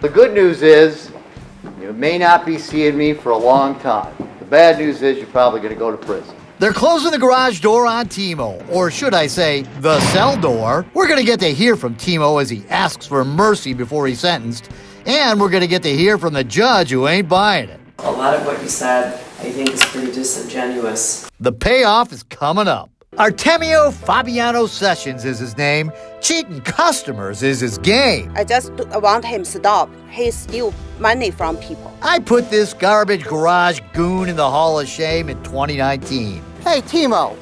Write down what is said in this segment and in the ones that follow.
the good news is you may not be seeing me for a long time. The bad news is you're probably going to go to prison. They're closing the garage door on Timo, or should I say, the cell door. We're going to get to hear from Timo as he asks for mercy before he's sentenced, and we're going to get to hear from the judge who ain't buying it. A lot of what you said, I think, is pretty disingenuous. The payoff is coming up. Artemio Fabiano Sessions is his name. Cheating customers is his game. I just want him to stop. He steals money from people. I put this garbage garage goon in the Hall of Shame in 2019. Hey, Timo,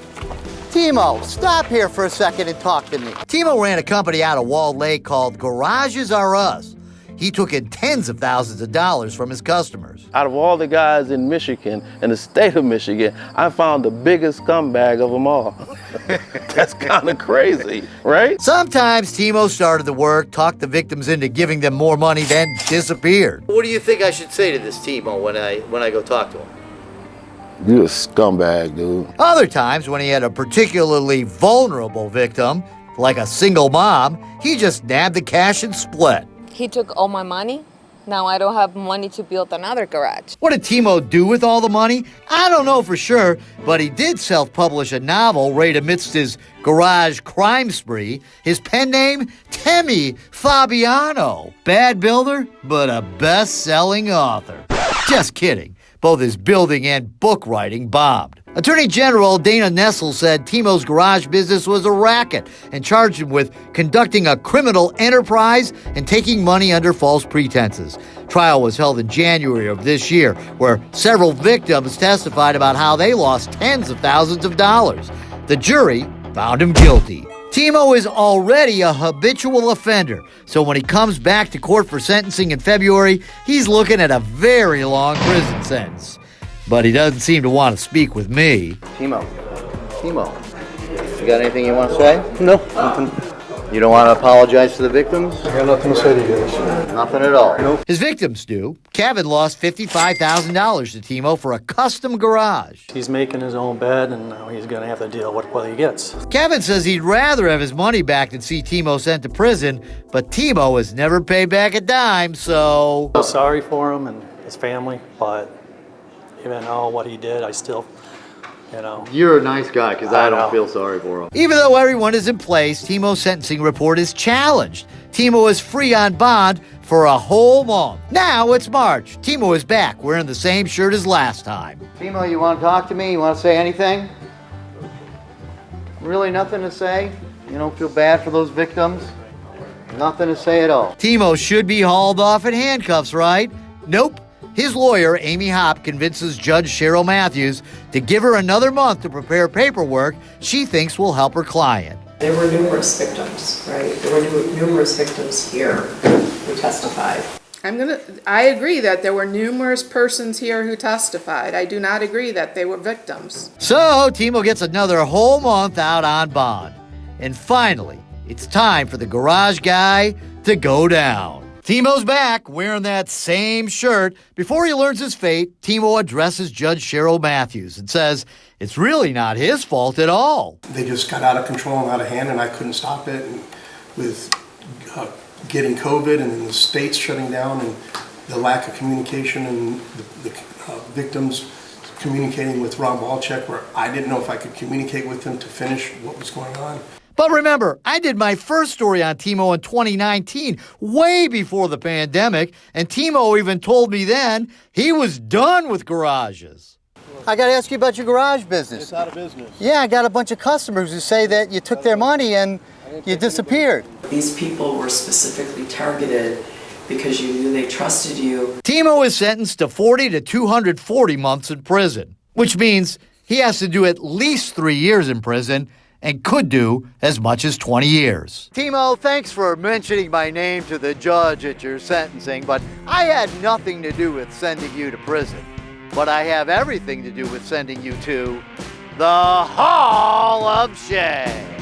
stop here for a second and talk to me. Timo ran a company out of Walled Lake called Garages R Us. He took in tens of thousands of dollars from his customers. Out of all the guys in Michigan, in the state of Michigan, I found the biggest scumbag of them all. That's kind of crazy, right? Sometimes Timo started the work, talked the victims into giving them more money, then disappeared. What do you think I should say to this Timo when I go talk to him? You a scumbag, dude. Other times, when he had a particularly vulnerable victim, like a single mom, he just nabbed the cash and split. He took all my money. Now I don't have money to build another garage. What did Timo do with all the money? I don't know for sure, but he did self-publish a novel right amidst his garage crime spree. His pen name? Temi Fabiano. Bad builder, but a best-selling author. Just kidding. Both his building and book writing bombed. Attorney General Dana Nessel said Timo's garage business was a racket and charged him with conducting a criminal enterprise and taking money under false pretenses. Trial was held in January of this year, where several victims testified about how they lost tens of thousands of dollars. The jury found him guilty. Timo is already a habitual offender, so when he comes back to court for sentencing in February, he's looking at a very long prison sentence. But he doesn't seem to want to speak with me. Timo, you got anything you want to say? No, nothing. You don't want to apologize to the victims? I got nothing to say to you guys. Nothing at all? Nope. His victims do. Kevin lost $55,000 to Timo for a custom garage. He's making his own bed, and now he's going to have to deal with what he gets. Kevin says he'd rather have his money back than see Timo sent to prison, but Timo has never paid back a dime, so... I'm sorry for him and his family, but even though what he did, I still, You're a nice guy, because I don't feel sorry for him. Even though everyone is in place, Timo's sentencing report is challenged. Timo is free on bond for a whole month. Now it's March. Timo is back wearing the same shirt as last time. Timo, you want to talk to me? You want to say anything? Really nothing to say? You don't feel bad for those victims? Nothing to say at all. Timo should be hauled off in handcuffs, right? Nope. His lawyer, Amy Hopp, convinces Judge Cheryl Matthews to give her another month to prepare paperwork she thinks will help her client. There were numerous victims, right? There were numerous victims here who testified. I agree that there were numerous persons here who testified. I do not agree that they were victims. So, Timo gets another whole month out on bond. And finally, it's time for the garage guy to go down. Timo's back, wearing that same shirt. Before he learns his fate, Timo addresses Judge Cheryl Matthews and says it's really not his fault at all. They just got out of control and out of hand, and I couldn't stop it. And with getting COVID and then the states shutting down and the lack of communication and the victims communicating with Rob Wolchek, where I didn't know if I could communicate with him to finish what was going on. But remember, I did my first story on Timo in 2019, way before the pandemic, and Timo even told me then he was done with garages. I got to ask you about your garage business. It's out of business. Yeah, I got a bunch of customers who say that you took their money and you disappeared. These people were specifically targeted because you knew they trusted you. Timo is sentenced to 40 to 240 months in prison, which means he has to do at least 3 years in prison and could do as much as 20 years. Timo, thanks for mentioning my name to the judge at your sentencing, but I had nothing to do with sending you to prison. But I have everything to do with sending you to the Hall of Shame.